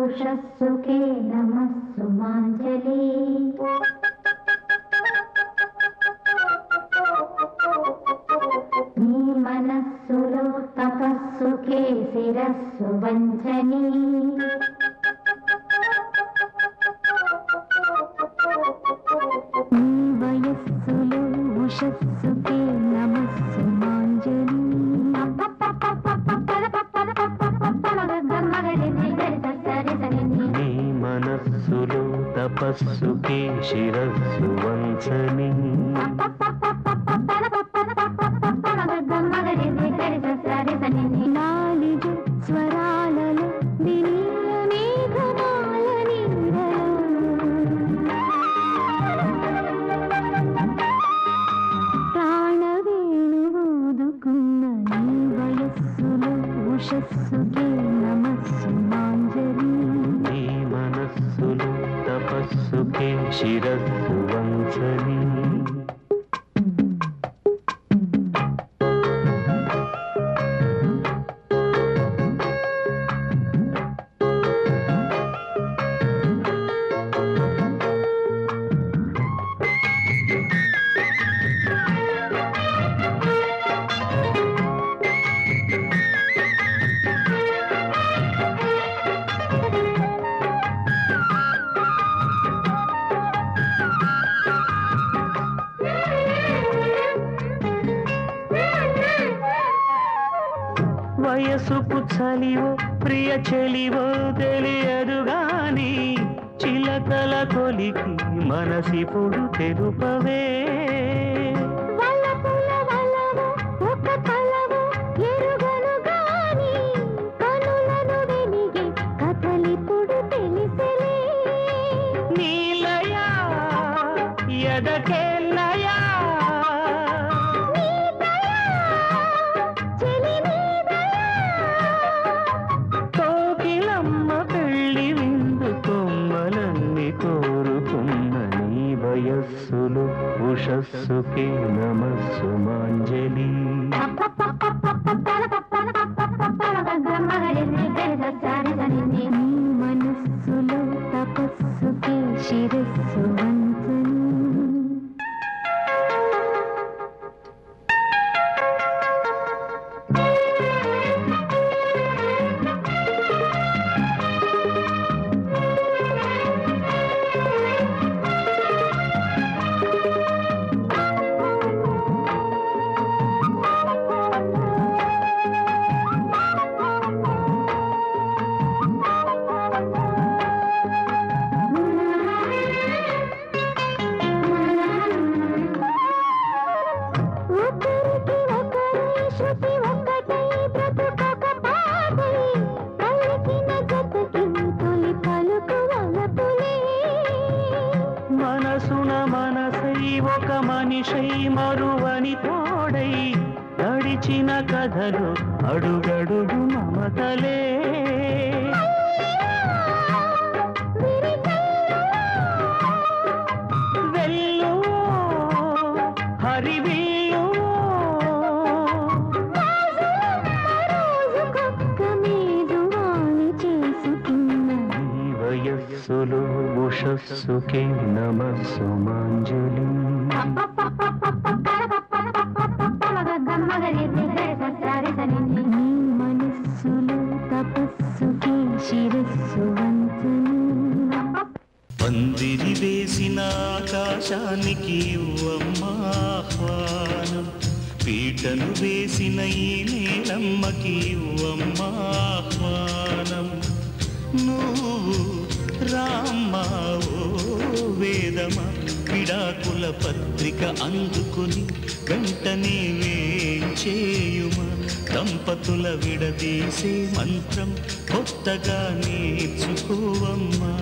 ఉషస్సుకే నమస్సు మాంజలి నీ మనస్సులో తపస్సుకే శిరస్సు వంచని నీ వయస్సులో ఉషస్సుకే నమస్సు మాంజలి మనస్సులో తపస్సుకే శిరస్సు వంచని నాలుగు స్వరాలలో దినీయ మేఘమాల ప్రాణవేణువుదుకున్న నీ వయస్సులో ఉషస్సుకే నమస్సు మాంజలి మనస్సులో తపస్సుకే శిరస్సు వంచని వయసుకు చలివో ప్రియ చెలివో తెలియదు గాని చిలకల కొలికి మనసిపుడు తెలుపవే నీలయా ఎదకెల్లయా వయస్సులు ఉషస్సుకే నమస్సు మాంజలి మనస్సులో తపస్సుకే శిరస్సు వంచని మనసున మనసై ఒక మనిషై మరువని తోడై నడిచిన కథలు అడుగడుగు మమతలే వెళ్ళు హరివిల్లు వయస్సులో ఉషస్సుకే నమస్సు మాంజలి మనస్సులో తపస్సుకే శిరస్సు వంచని పందిరి వేసిన ఆకాశానికి ఆహ్వానం పీటను వేసిన ఈ నేలమ్మకి ఆహ్వానం నువ్వు రామ్మా ఓ వేదమా విడాకుల పత్రిక అందుకుని వెంటనే వేంచేయుమా దంపతుల విడదీసే మంత్రం కొత్తగా నేర్చుకోవమ్మా